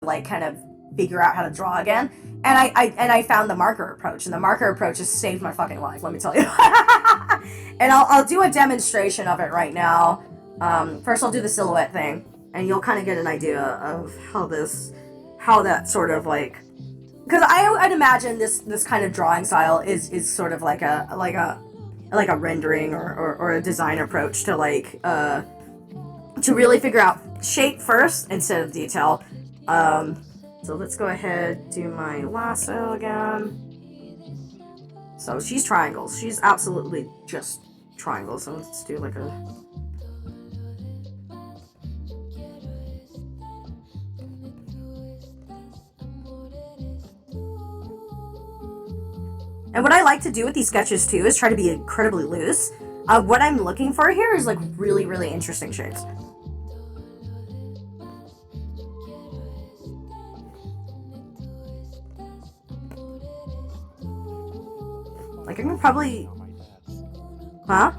like kind of figure out how to draw again. And I found the marker approach, and the marker approach has saved my fucking life, let me tell you. And I'll do a demonstration of it right now. First I'll do the silhouette thing, and you'll kind of get an idea of how that sort of like, because I'd imagine this kind of drawing style is sort of like a rendering or a design approach to like to really figure out shape first instead of detail. So let's go ahead, do my lasso again. So she's triangles. She's absolutely just triangles. So let's do like a... And what I like to do with these sketches too is try to be incredibly loose. What I'm looking for here is like really, really interesting shapes. Like I can probably... Huh?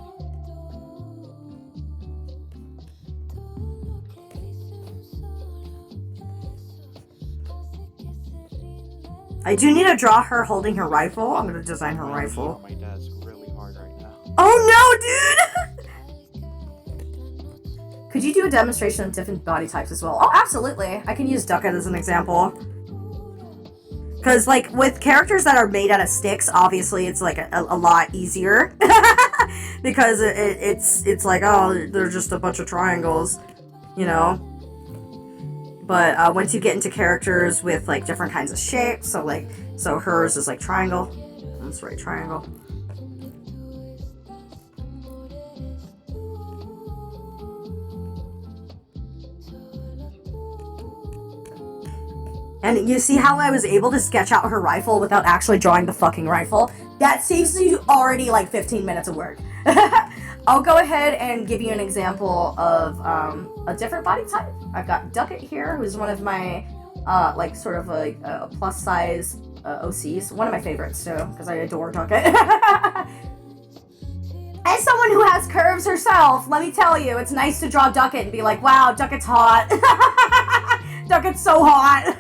I do need to draw her holding her rifle. I'm gonna design her rifle. My dad's really hard right now. Oh no, dude! Could you do a demonstration of different body types as well? Oh, absolutely. I can use Ducket as an example. Because, like, with characters that are made out of sticks, obviously it's, like, a lot easier. Because it's like, oh, they're just a bunch of triangles, you know? But once you get into characters with, like, different kinds of shapes, so hers is, like, triangle. That's right, triangle. And you see how I was able to sketch out her rifle without actually drawing the fucking rifle? That saves you already like 15 minutes of work. I'll go ahead and give you an example of a different body type. I've got Ducket here, who's one of my like sort of like plus size OCs. One of my favorites too, because I adore Ducket. As someone who has curves herself, let me tell you, it's nice to draw Ducket and be like, wow, Ducket's hot. Ducket's so hot.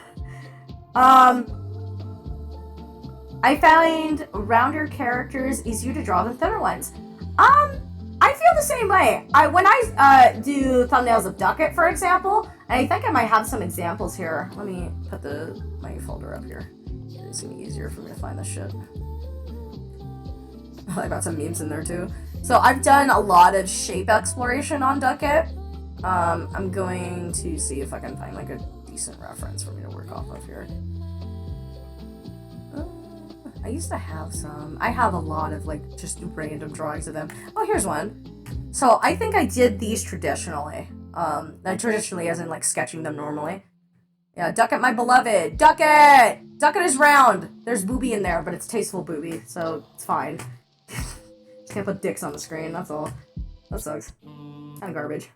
I find rounder characters easier to draw than thinner ones. I feel the same way. When I do thumbnails of Ducket, for example, and I think I might have some examples here. Let me put my folder up here. It's gonna be easier for me to find this shit. I got some memes in there too. So I've done a lot of shape exploration on Ducket. I'm going to see if I can find like a decent reference for me to work off of here. I used to have some. I have a lot of like just random drawings of them. Oh, here's one. So I think I did these traditionally. Traditionally as in like sketching them normally. Yeah, Ducket, my beloved. Ducket! Ducket is round. There's booby in there, but it's tasteful booby, so it's fine. Just can't put dicks on the screen, that's all. That sucks. Kind of garbage.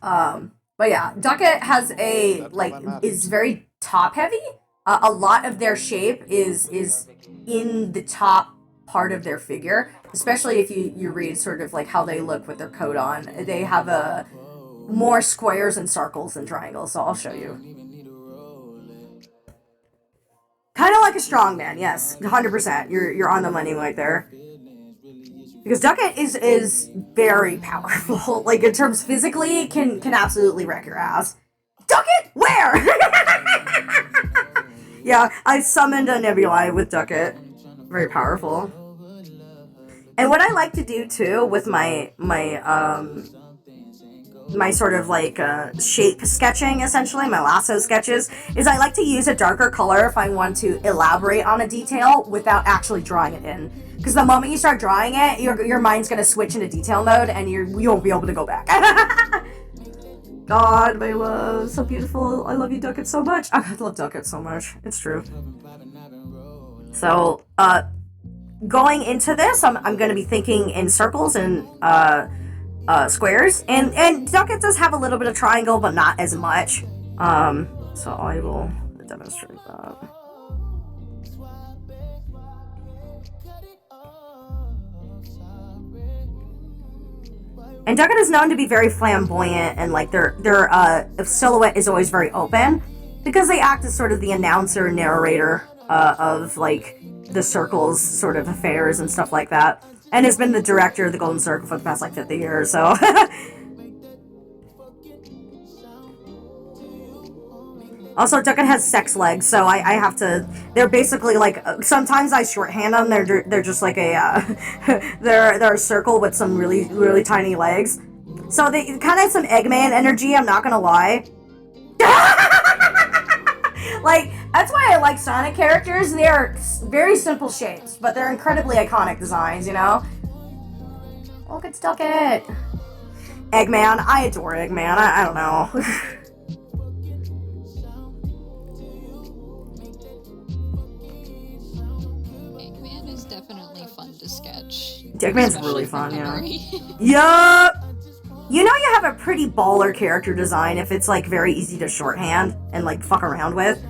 But yeah, Ducket has is very top heavy. A lot of their shape is in the top part of their figure, especially if you read sort of like how they look with their coat on. They have more squares and circles than triangles, so I'll show you. Kind of like a strongman, yes, 100%. You're on the money right there. Because Ducket is very powerful. Like in terms physically, can absolutely wreck your ass. Ducket, where? Yeah, I summoned a nebulae with Ducket. Very powerful. And what I like to do too with my sort of like shape sketching, essentially, my lasso sketches, is I like to use a darker color if I want to elaborate on a detail without actually drawing it in. Because the moment you start drawing it, your mind's going to switch into detail mode and you won't be able to go back. God, my love, so beautiful. I love you, Ducket, so much. I love Ducket so much. It's true. So, going into this, I'm going to be thinking in circles and squares. And Ducket does have a little bit of triangle, but not as much. So I will demonstrate that. And Duckett is known to be very flamboyant, and like their silhouette is always very open because they act as sort of the announcer, narrator of like the circle's sort of affairs and stuff like that, and has been the director of the Golden Circle for the past like 50 years. So. Also, Duckett has sex legs, so I have to. They're basically like. Sometimes I shorthand them. They're just like a. They're a circle with some really tiny legs. So they kind of have some Eggman energy. I'm not gonna lie. Like that's why I like Sonic characters. They are very simple shapes, but they're incredibly iconic designs. You know. Look, it's Duckett. Eggman. I adore Eggman. I don't know. Eggman's really fun, yeah. Yup! You know you have a pretty baller character design if it's, like, very easy to shorthand and, like, fuck around with.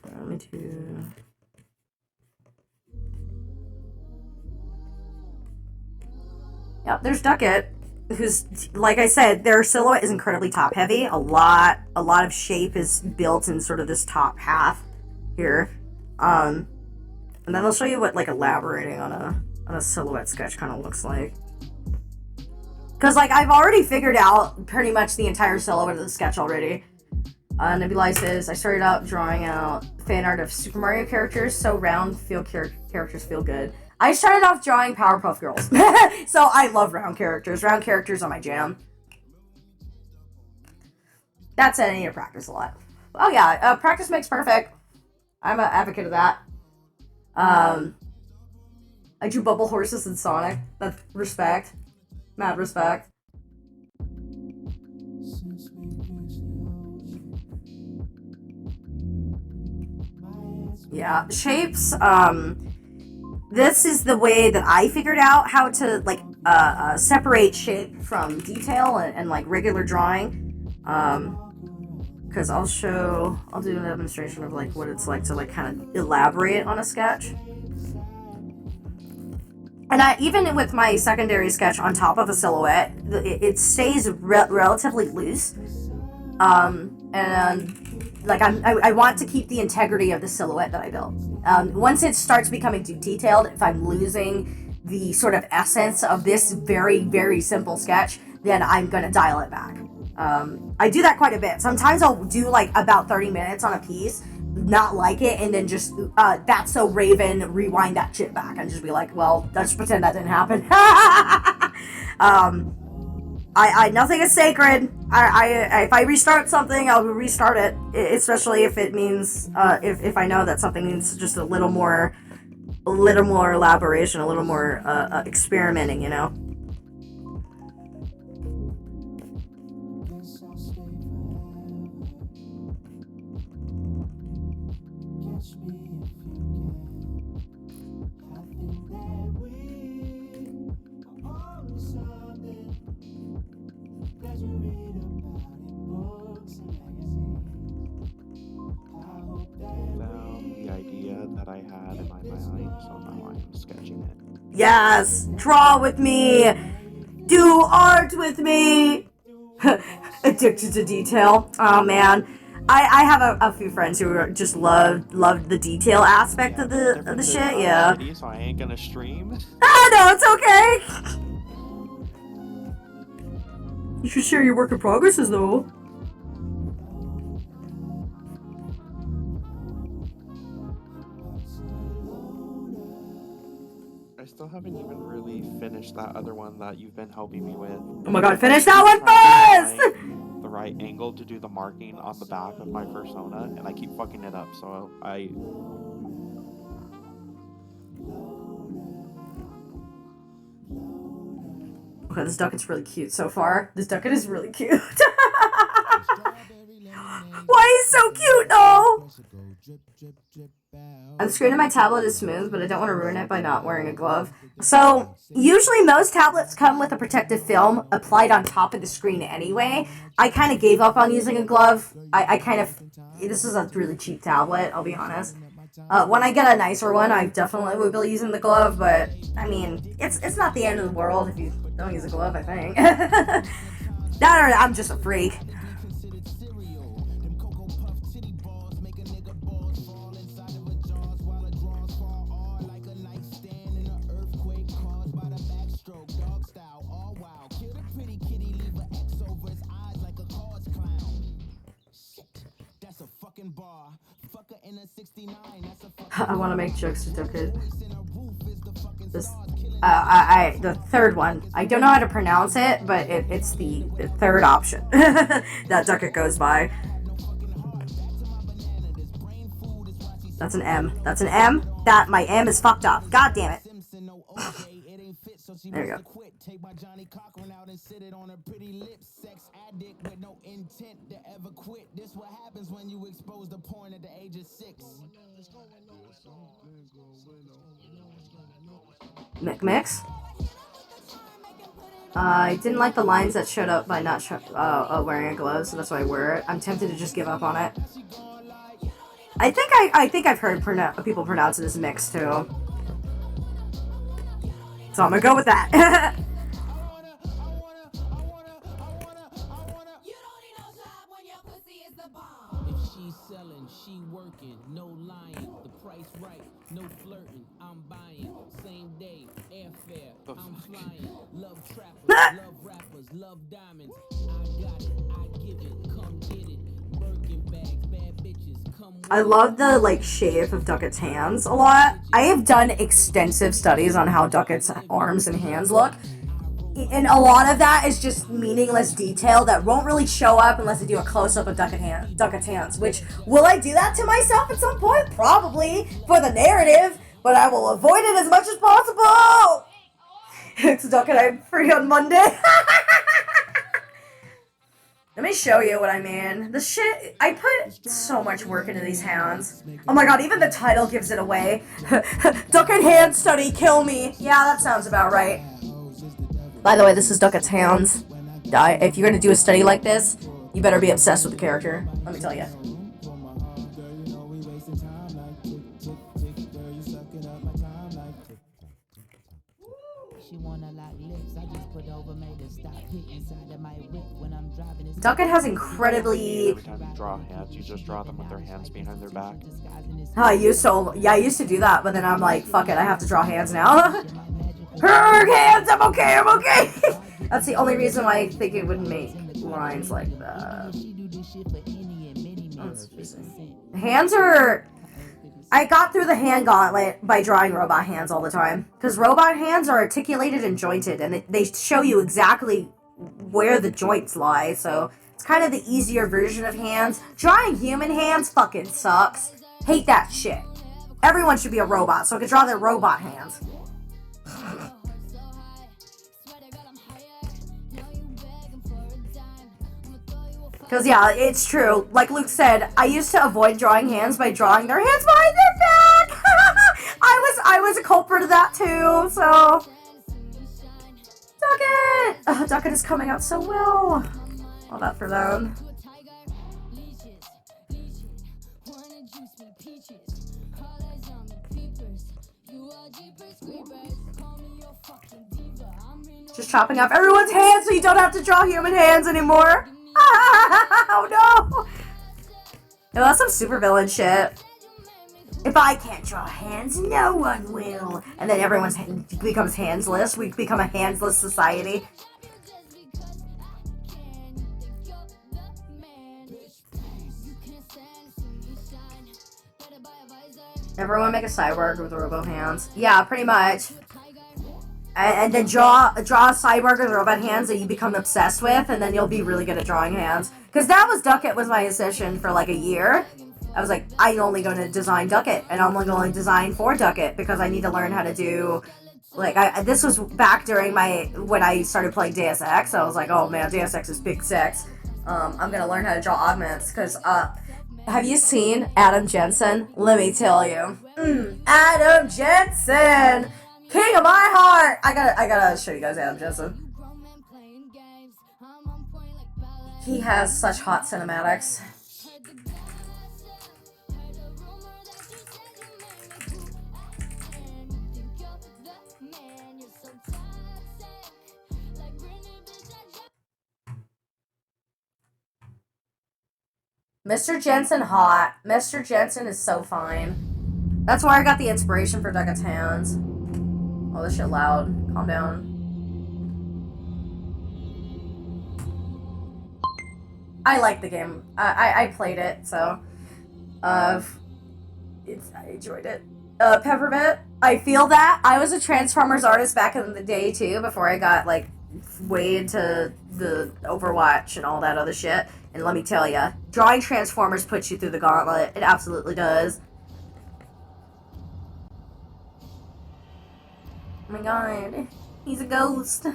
Let me do... Yep, there's Duckett, who's, like I said, their silhouette is incredibly top-heavy. A lot of shape is built in sort of this top half here. And then I'll show you what like elaborating on a silhouette sketch kind of looks like. Cause like I've already figured out pretty much the entire silhouette of the sketch already. Nebulizes. I started out drawing out fan art of Super Mario characters, so round characters feel good. I started off drawing Powerpuff Girls, so I love round characters. Round characters are my jam. That said, I need to practice a lot. Oh yeah, practice makes perfect. I'm an advocate of that. I drew bubble horses in Sonic. That's respect. Mad respect. Yeah, shapes, this is the way that I figured out how to, like, separate shape from detail and like, regular drawing. Because I'll do a demonstration of like what it's like to like kind of elaborate on a sketch. And even with my secondary sketch on top of a silhouette, it stays relatively loose. And like I want to keep the integrity of the silhouette that I built. Once it starts becoming too detailed, if I'm losing the sort of essence of this very simple sketch, then I'm gonna dial it back. I do that quite a bit. Sometimes I'll do like about 30 minutes on a piece, not like it, and then just that's so Raven, rewind that shit back and just be like, well, let's pretend that didn't happen. I nothing is sacred. If I restart something, I'll restart it, especially if it means if I know that something needs just a little more elaboration, a little more experimenting, you know. That I had in my mind, so now I'm sketching it. Yes! Draw with me! Do art with me! Addicted to detail. Oh man. I have a few friends who just love the detail aspect of the shit, yeah. So I ain't gonna stream. Ah, no, it's okay! You should share your work in progresses though. I still haven't even really finished that other one that you've been helping me with. Oh my god, finish that one first! The right angle to do the marking on the back of my persona, and I keep fucking it up, so I... Okay, this Duckett's really cute so far. This Duckett is really cute. Why he's so cute, though? The screen of my tablet is smooth, but I don't want to ruin it by not wearing a glove. So, usually most tablets come with a protective film applied on top of the screen anyway. I kind of gave up on using a glove. I kind of... This is a really cheap tablet, I'll be honest. When I get a nicer one, I definitely will be using the glove, but I mean, it's not the end of the world if you don't use a glove, I think. I'm just a freak. I want to make jokes to Ducket. This, the third one. I don't know how to pronounce it, but it's the third option that Ducket goes by. That's an M. That's an M. That my M is fucked up. God damn it. There you go. Mix. I didn't like the lines that showed up by not wearing a glove, so that's why I wear it. I'm tempted to just give up on it. I think I've heard people pronounce it as mix too. So I'm gonna go with that. I love the shape of Duckett's hands a lot. I have done extensive studies on how Duckett's arms and hands look. And a lot of that is just meaningless detail that won't really show up unless I do a close-up of Duckett's hands. Which, will I do that to myself at some point? Probably, for the narrative. But I will avoid it as much as possible! It's Duckett, I'm free on Monday. Let me show you what I mean. The shit, I put so much work into these hands. Oh my god, even the title gives it away. Ducket hand study, kill me. Yeah, that sounds about right. By the way, this is Duckett's hands. If you're gonna do a study like this, you better be obsessed with the character. Let me tell you. Ducket has incredibly... Every time you draw hands, you just draw them with their hands behind their back. I used to do that, but then I'm like, fuck it, I have to draw hands now. Hands, I'm okay. That's the only reason why I think it would make lines like that. Hands are... I got through the hand gauntlet by drawing robot hands all the time. Because robot hands are articulated and jointed, and they show you exactly where the joints lie, so it's kind of the easier version of hands. Drawing human hands fucking sucks. Hate that shit. Everyone should be a robot, so I can draw their robot hands. Because, yeah, it's true. Like Luke said, I used to avoid drawing hands by drawing their hands behind their back. I was a culprit of that, too, so... Ducket! Ducket is coming out so well. All that for them. Just chopping off everyone's hands so you don't have to draw human hands anymore. Oh no! No, that's some supervillain shit. If I can't draw hands, no one will. And then everyone becomes handsless. We become a handsless society. Everyone make a cyborg with robo hands. Yeah, pretty much. And then draw a cyborg with robot hands that you become obsessed with, and then you'll be really good at drawing hands. Because that was Ducket was my obsession for like a year. I was like, I'm only going to design Ducket, and I'm only going to design for Ducket, because I need to learn how to do, like, this was back during when I started playing Deus Ex. I was like, oh man, Deus Ex is big sex. I'm going to learn how to draw augments, because, have you seen Adam Jensen? Let me tell you. Adam Jensen! King of my heart! I gotta show you guys Adam Jensen. He has such hot cinematics. Mr. Jensen hot. Mr. Jensen is so fine. That's where I got the inspiration for Duckett's hands. Oh, this shit loud. Calm down. I like the game. I played it, so I enjoyed it. Peppermint. I feel that I was a Transformers artist back in the day too, before I got like way into the Overwatch and all that other shit. And let me tell you, drawing Transformers puts you through the gauntlet. It absolutely does. Oh my god, he's a ghost.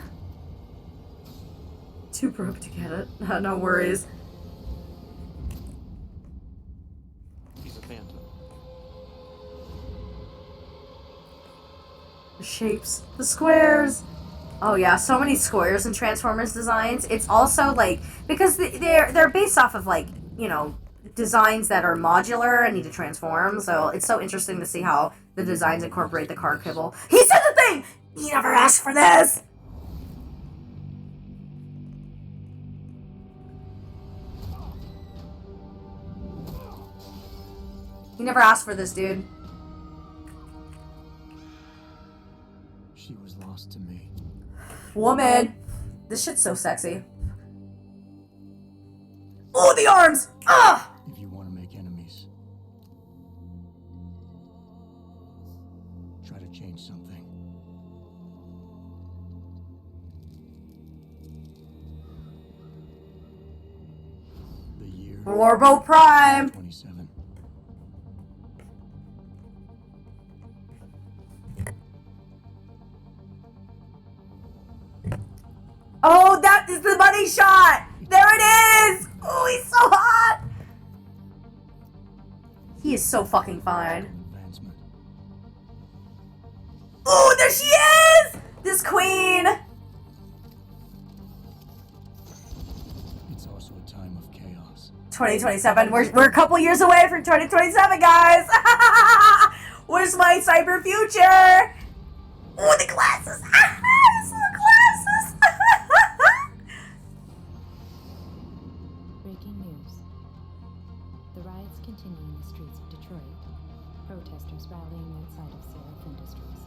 Too broke to get it. No worries. He's a phantom. The shapes, the squares. Oh yeah, so many squares in Transformers designs. It's also like because they're based off of like designs that are modular and need to transform. So it's so interesting to see how the designs incorporate the car kibble. He said the thing. He never asked for this. He never asked for this, dude. She was lost to me. Woman. This shit's so sexy. Oh, the arms! Ah! If you want to make enemies, try to change something. The year Warbo Prime! 27. Oh, that is the money shot! There it is! Oh, he's so hot! He is so fucking fine. Advancement. Oh, there she is! This queen! It's also a time of chaos. 2027. We're a couple years away from 2027, guys! Where's my cyber future? Oh, the glasses! This is the glasses! Breaking news. The riots continue in the streets of Detroit. Protesters rallying outside of CSP Industries.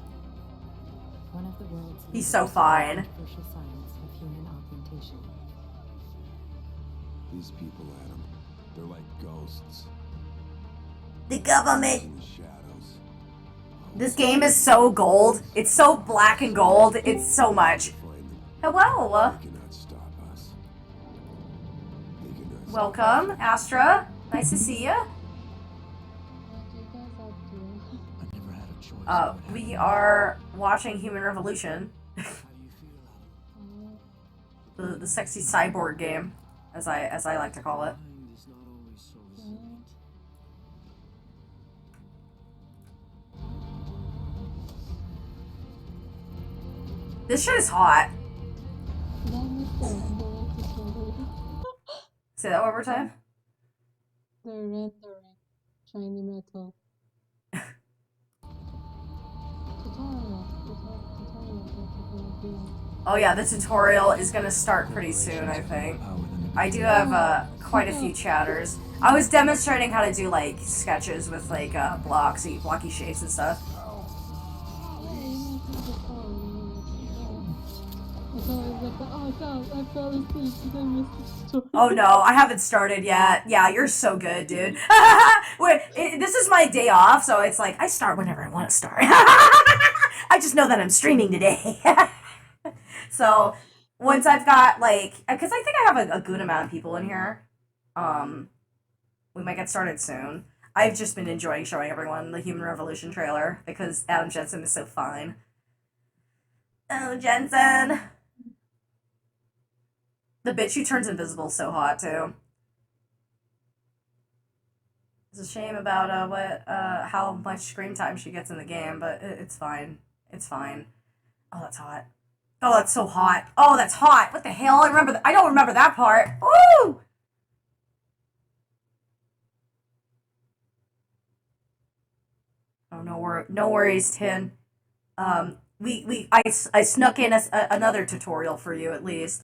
One of the world's He's so fine. controversial signs of human augmentation. These people, Adam, they're like ghosts The government. in the shadows. This game is so gold. It's so black and gold. It's so much. Hello. They cannot stop us. They cannot stop Welcome, Astra. Nice to see you. I never had a choice. We are watching Human Revolution. the sexy cyborg game, as I like to call it. This shit is hot. Say that one more time. They're rendering shiny metal. Oh yeah, the tutorial is gonna start pretty soon, I think. I do have quite a few chatters. I was demonstrating how to do like sketches with like blocky shapes and stuff. Oh no, I haven't started yet. Yeah, you're so good, dude. This is my day off, so it's like I start whenever I want to start. I just know that I'm streaming today. So once I've got like, because I think I have a good amount of people in here, we might get started soon. I've just been enjoying showing everyone the Human Revolution trailer because Adam Jensen is so fine. Oh, Jensen. The bitch who turns invisible is so hot too. It's a shame about how much screen time she gets in the game, but it's fine. It's fine. Oh, that's hot. Oh, that's so hot. Oh, that's hot. What the hell? I don't remember that part. Woo! Oh, no worries, Tin. I snuck in another tutorial for you at least.